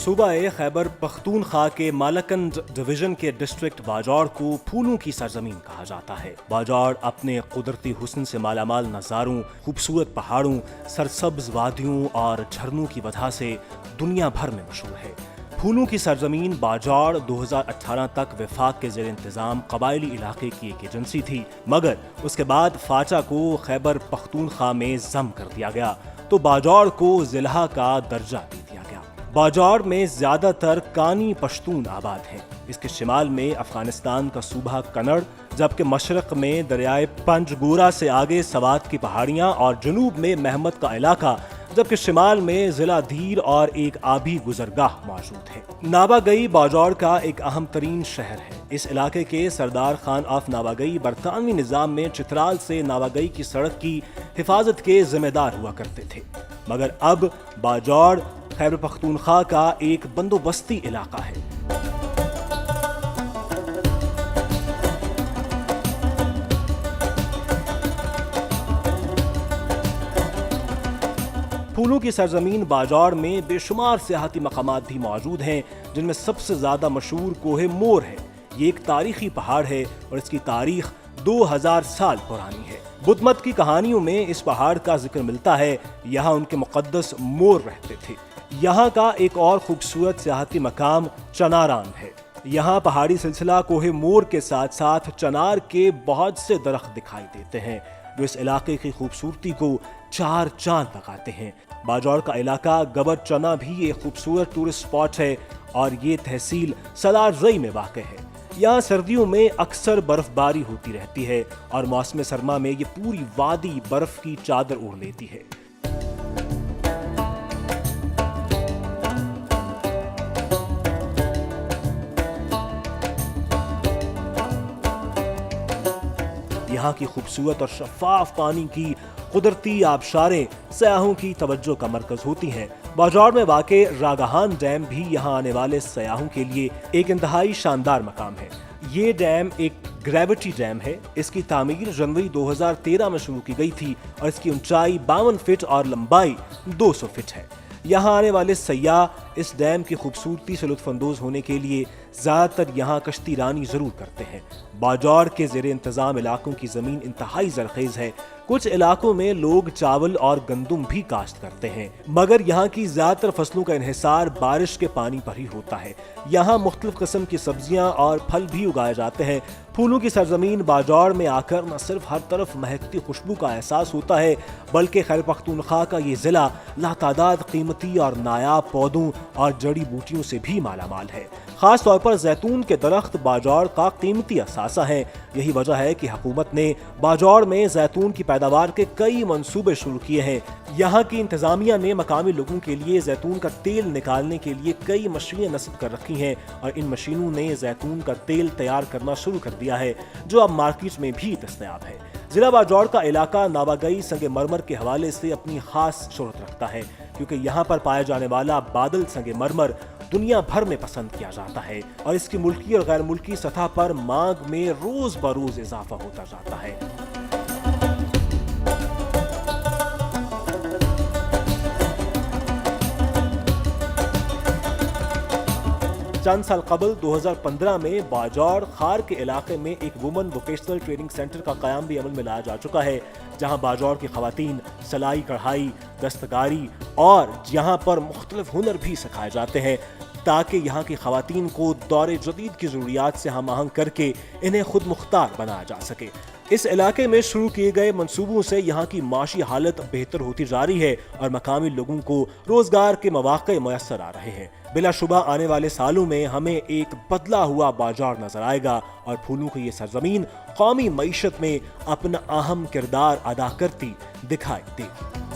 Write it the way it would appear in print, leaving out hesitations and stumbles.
صوبہ خیبر پختونخوا کے مالکنڈ ڈویژن کے ڈسٹرکٹ باجوڑ کو پھولوں کی سرزمین کہا جاتا ہے۔ باجوڑ اپنے قدرتی حسن سے مالا مال نظاروں، خوبصورت پہاڑوں، سرسبز وادیوں اور جھرنوں کی وجہ سے دنیا بھر میں مشہور ہے۔ پھولوں کی سرزمین باجوڑ 2018 تک وفاق کے زیر انتظام قبائلی علاقے کی ایک ایجنسی تھی، مگر اس کے بعد فاچا کو خیبر پختونخوا میں ضم کر دیا گیا تو باجوڑ کو ضلع کا درجہ دے دیا گیا۔ باجوڑ میں زیادہ تر کانی پشتون آباد ہیں۔ اس کے شمال میں افغانستان کا صوبہ کنڑ، جبکہ مشرق میں دریائے پنج گورا سے آگے سوات کی پہاڑیاں اور جنوب میں محمد کا علاقہ، جبکہ شمال میں ضلع دھیر اور ایک آبی گزرگاہ موجود ہے۔ ناباگئی باجوڑ کا ایک اہم ترین شہر ہے۔ اس علاقے کے سردار خان آف ناباگئی برطانوی نظام میں چترال سے ناباگئی کی سڑک کی حفاظت کے ذمہ دار ہوا کرتے تھے، مگر اب باجوڑ خیبر پختونخوا کا ایک بندوبستی علاقہ ہے۔ پھولوں کی سرزمین باجوڑ میں بے شمار سیاحتی مقامات بھی موجود ہیں، جن میں سب سے زیادہ مشہور کوہ مور ہے۔ یہ ایک تاریخی پہاڑ ہے اور اس کی تاریخ 2000 سال پرانی ہے۔ بدھ مت کی کہانیوں میں اس پہاڑ کا ذکر ملتا ہے۔ یہاں ان کے مقدس مور رہتے تھے۔ یہاں کا ایک اور خوبصورت سیاحتی مقام چناران ہے۔ یہاں پہاڑی سلسلہ کوہ مور کے ساتھ ساتھ چنار کے بہت سے درخت دکھائی دیتے ہیں، جو اس علاقے کی خوبصورتی کو چار چاند لگاتے ہیں۔ باجوڑ کا علاقہ گبر چنا بھی ایک خوبصورت ٹورسٹ اسپاٹ ہے اور یہ تحصیل سالار رئی میں واقع ہے۔ یہاں سردیوں میں اکثر برف باری ہوتی رہتی ہے اور موسم سرما میں یہ پوری وادی برف کی چادر اوڑھ لیتی ہے۔ یہاں کی خوبصورت اور شفاف پانی کی قدرتی آبشاریں سیاحوں کی توجہ کا مرکز ہوتی ہیں۔ باجوڑ میں واقع راگہان ڈیم بھی یہاں آنے والے سیاحوں کے لیے ایک انتہائی شاندار مقام ہے۔ یہ ڈیم ایک گریوٹی ڈیم ہے۔ اس کی تعمیر جنوری 2013 میں شروع کی گئی تھی اور اس کی اونچائی 52 فٹ اور لمبائی 200 فٹ ہے۔ یہاں آنے والے سیاح اس ڈیم کی خوبصورتی سے لطف اندوز ہونے کے لیے زیادہ تر یہاں کشتی رانی ضرور کرتے ہیں۔ باجوڑ کے زیر انتظام علاقوں کی زمین انتہائی زرخیز ہے۔ کچھ علاقوں میں لوگ چاول اور گندم بھی کاشت کرتے ہیں، مگر یہاں کی زیادہ تر فصلوں کا انحصار بارش کے پانی پر ہی ہوتا ہے۔ یہاں مختلف قسم کی سبزیاں اور پھل بھی اگائے جاتے ہیں۔ پھولوں کی سرزمین باجوڑ میں آ کر نہ صرف ہر طرف مہکتی خوشبو کا احساس ہوتا ہے، بلکہ خیبر پختونخوا کا یہ ضلع لاتعداد قیمتی اور نایاب پودوں اور جڑی بوٹیوں سے بھی مالا مال ہے۔ خاص طور پر زیتون کے درخت باجوڑ کا قیمتی اثاثہ ہیں۔ یہی وجہ ہے کہ حکومت نے باجوڑ میں زیتون کی پیداوار کے کئی منصوبے شروع کیے ہیں۔ یہاں کی انتظامیہ نے مقامی لوگوں کے لیے زیتون کا تیل نکالنے کے لیے کئی مشینیں نصب کر رکھی ہیں اور ان مشینوں نے زیتون کا تیل تیار کرنا شروع کر دیا ہے، جو اب مارکیٹ میں بھی دستیاب ہے۔ ضلع باجوڑ کا علاقہ ناباگئی سنگ مرمر کے حوالے سے اپنی خاص شہرت رکھتا ہے، کیونکہ یہاں پر پایا جانے والا بادل سنگ مرمر دنیا بھر میں پسند کیا جاتا ہے اور اس کی ملکی اور غیر ملکی سطح پر مانگ میں روز بروز اضافہ ہوتا جاتا ہے۔ چند سال قبل 2015 میں باجوڑ خار کے علاقے میں ایک وومن ووکیشنل ٹریننگ سینٹر کا قیام بھی عمل میں لایا جا چکا ہے، جہاں باجوڑ کی خواتین سلائی کڑھائی، دستکاری اور یہاں پر مختلف ہنر بھی سکھائے جاتے ہیں، تاکہ یہاں کی خواتین کو دور جدید کی ضروریات سے ہم آہنگ کر کے انہیں خود مختار بنایا جا سکے۔ اس علاقے میں شروع کیے گئے منصوبوں سے یہاں کی معاشی حالت بہتر ہوتی جا رہی ہے اور مقامی لوگوں کو روزگار کے مواقع میسر آ رہے ہیں۔ بلا شبہ آنے والے سالوں میں ہمیں ایک بدلا ہوا باجوڑ نظر آئے گا اور پھولوں کی یہ سرزمین قومی معیشت میں اپنا اہم کردار ادا کرتی دکھائی دے گی۔